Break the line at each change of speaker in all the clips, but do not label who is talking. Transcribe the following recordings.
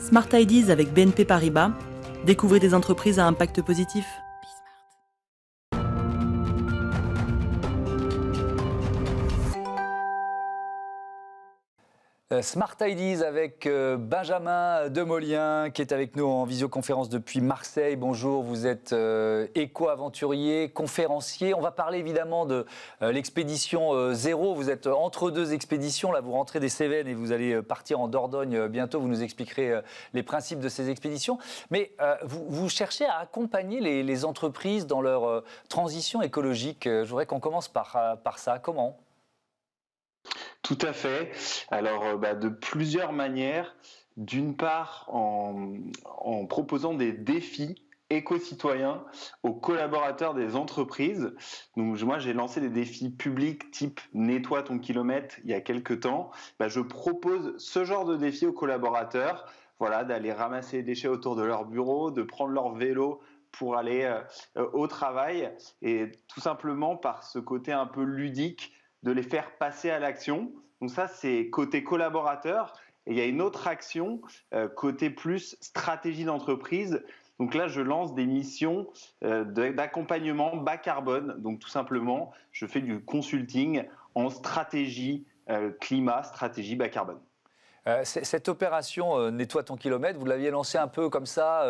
Smart Ideas avec BNP Paribas. Découvrez des entreprises à impact positif.
Smart Ideas avec Benjamin Demolien qui est avec nous en visioconférence depuis Marseille. Bonjour, vous êtes éco-aventurier, conférencier. On va parler évidemment de l'expédition zéro. Vous êtes entre deux expéditions. Là, vous rentrez des Cévennes et vous allez partir en Dordogne bientôt. Vous nous expliquerez les principes de ces expéditions. Mais vous cherchez à accompagner les entreprises dans leur transition écologique. Je voudrais qu'on commence par ça. Comment ?
Tout à fait. Alors, de plusieurs manières. D'une part, en proposant des défis éco-citoyens aux collaborateurs des entreprises. Donc, moi, j'ai lancé des défis publics type Nettoie ton kilomètre il y a quelques temps. Je propose ce genre de défi aux collaborateurs, voilà, d'aller ramasser les déchets autour de leur bureau, de prendre leur vélo pour aller au travail et tout simplement par ce côté un peu ludique de les faire passer à l'action. Donc ça, c'est côté collaborateur. Et il y a une autre action, côté plus stratégie d'entreprise. Donc là, je lance des missions d'accompagnement bas carbone. Donc tout simplement, je fais du consulting en stratégie climat, stratégie bas carbone.
Cette opération Nettoie ton kilomètre, vous l'aviez lancée un peu comme ça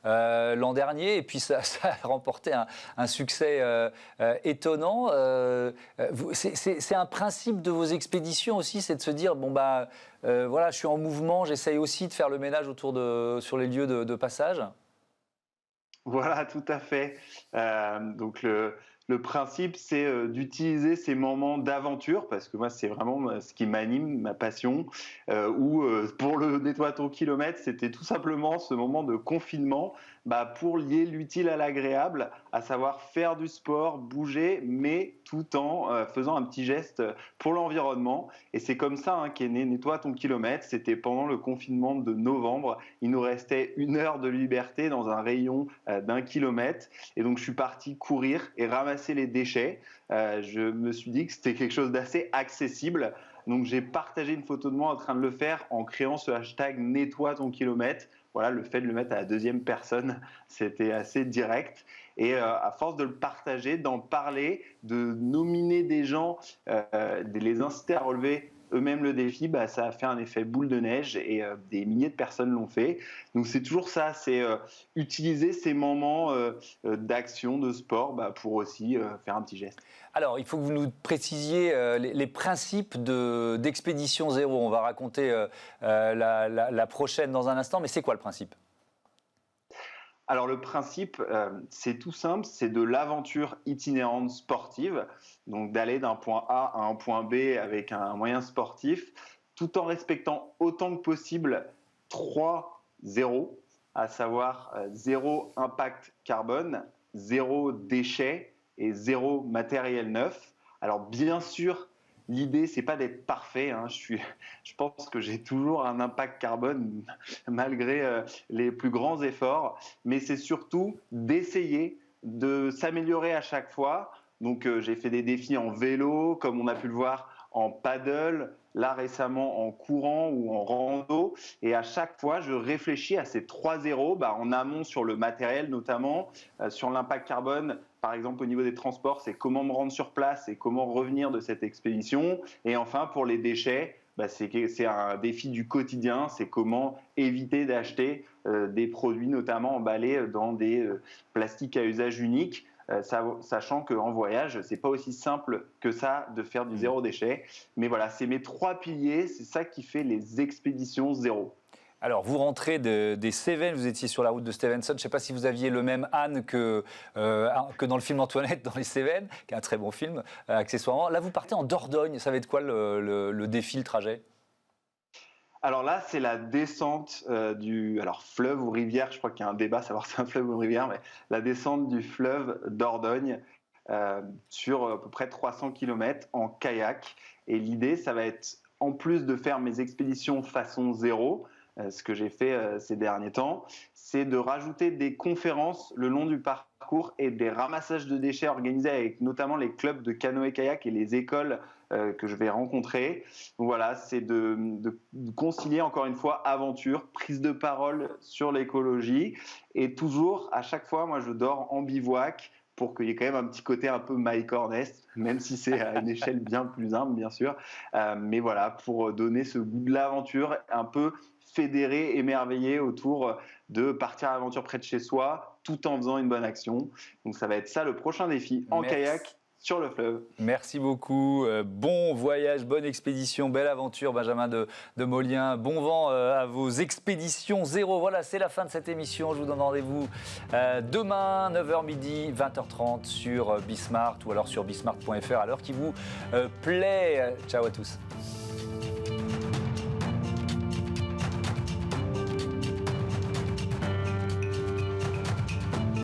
l'an dernier et puis ça a remporté un succès étonnant. C'est un principe de vos expéditions aussi, c'est de se dire, voilà, je suis en mouvement, j'essaye aussi de faire le ménage sur les lieux de passage.
Voilà, tout à fait. Donc le principe, c'est d'utiliser ces moments d'aventure, parce que moi, c'est vraiment ce qui m'anime, ma passion, où pour le nettoie ton kilomètre, c'était tout simplement ce moment de confinement pour lier l'utile à l'agréable, à savoir faire du sport, bouger, mais tout en faisant un petit geste pour l'environnement. Et c'est comme ça qu'est né Nettoie ton kilomètre. C'était pendant le confinement de novembre. Il nous restait 1 heure de liberté dans un rayon d'1 kilomètre. Et donc, je suis parti courir et ramasser les déchets. Je me suis dit que c'était quelque chose d'assez accessible. Donc, j'ai partagé une photo de moi en train de le faire en créant ce hashtag Nettoie ton kilomètre. Voilà, le fait de le mettre à la deuxième personne, c'était assez direct. Et à force de le partager, d'en parler, de nominer des gens, de les inciter à relever eux-mêmes le défi, ça a fait un effet boule de neige et des milliers de personnes l'ont fait. Donc c'est toujours ça, c'est utiliser ces moments d'action, de sport pour aussi faire un petit geste.
Alors, il faut que vous nous précisiez les principes d'Expédition Zéro. On va raconter la prochaine dans un instant, mais c'est quoi le principe ?
Alors le principe, c'est tout simple, c'est de l'aventure itinérante sportive, donc d'aller d'un point A à un point B avec un moyen sportif, tout en respectant autant que possible 3 zéros, à savoir 0 impact carbone, 0 déchet et 0 matériel neuf. Alors bien sûr, l'idée, c'est pas d'être parfait. Je pense que j'ai toujours un impact carbone malgré les plus grands efforts, mais c'est surtout d'essayer de s'améliorer à chaque fois. Donc, j'ai fait des défis en vélo, comme on a pu le voir, en paddle, là récemment en courant ou en rando. Et à chaque fois, je réfléchis à ces 3 zéros, en amont sur le matériel notamment, sur l'impact carbone. Par exemple, au niveau des transports, c'est comment me rendre sur place et comment revenir de cette expédition. Et enfin, pour les déchets, c'est un défi du quotidien, c'est comment éviter d'acheter des produits notamment emballés dans des plastiques à usage unique, sachant qu'en voyage, c'est pas aussi simple que ça de faire du zéro déchet. Mais voilà, c'est mes 3 piliers, c'est ça qui fait les expéditions zéro.
Alors, vous rentrez des Cévennes, vous étiez sur la route de Stevenson. Je ne sais pas si vous aviez le même âne que dans le film Antoinette dans les Cévennes, qui est un très bon film, accessoirement. Là, vous partez en Dordogne. Ça va être quoi le défi, le trajet ?
Alors là, c'est la descente alors fleuve ou rivière, je crois qu'il y a un débat, savoir si c'est un fleuve ou une rivière, mais la descente du fleuve Dordogne sur à peu près 300 km en kayak. Et l'idée, ça va être, en plus de faire mes expéditions façon zéro, ce que j'ai fait ces derniers temps, c'est de rajouter des conférences le long du parcours et des ramassages de déchets organisés avec notamment les clubs de canoë-kayak et les écoles que je vais rencontrer. Donc voilà, c'est de concilier encore une fois aventure, prise de parole sur l'écologie et toujours, à chaque fois, moi je dors en bivouac pour qu'il y ait quand même un petit côté un peu Mike Hornest, même si c'est à une échelle bien plus humble, bien sûr. Mais voilà, pour donner ce goût de l'aventure, un peu fédéré, émerveillé autour de partir à l'aventure près de chez soi, tout en faisant une bonne action. Donc ça va être ça le prochain défi, en kayak sur le fleuve.
Merci beaucoup. Bon voyage, bonne expédition, belle aventure, Benjamin de Molien. Bon vent à vos expéditions zéro. Voilà, c'est la fin de cette émission. Je vous donne rendez-vous demain, 9h midi, 20h30 sur Bismart ou alors sur bismart.fr à l'heure qui vous plaît. Ciao à tous.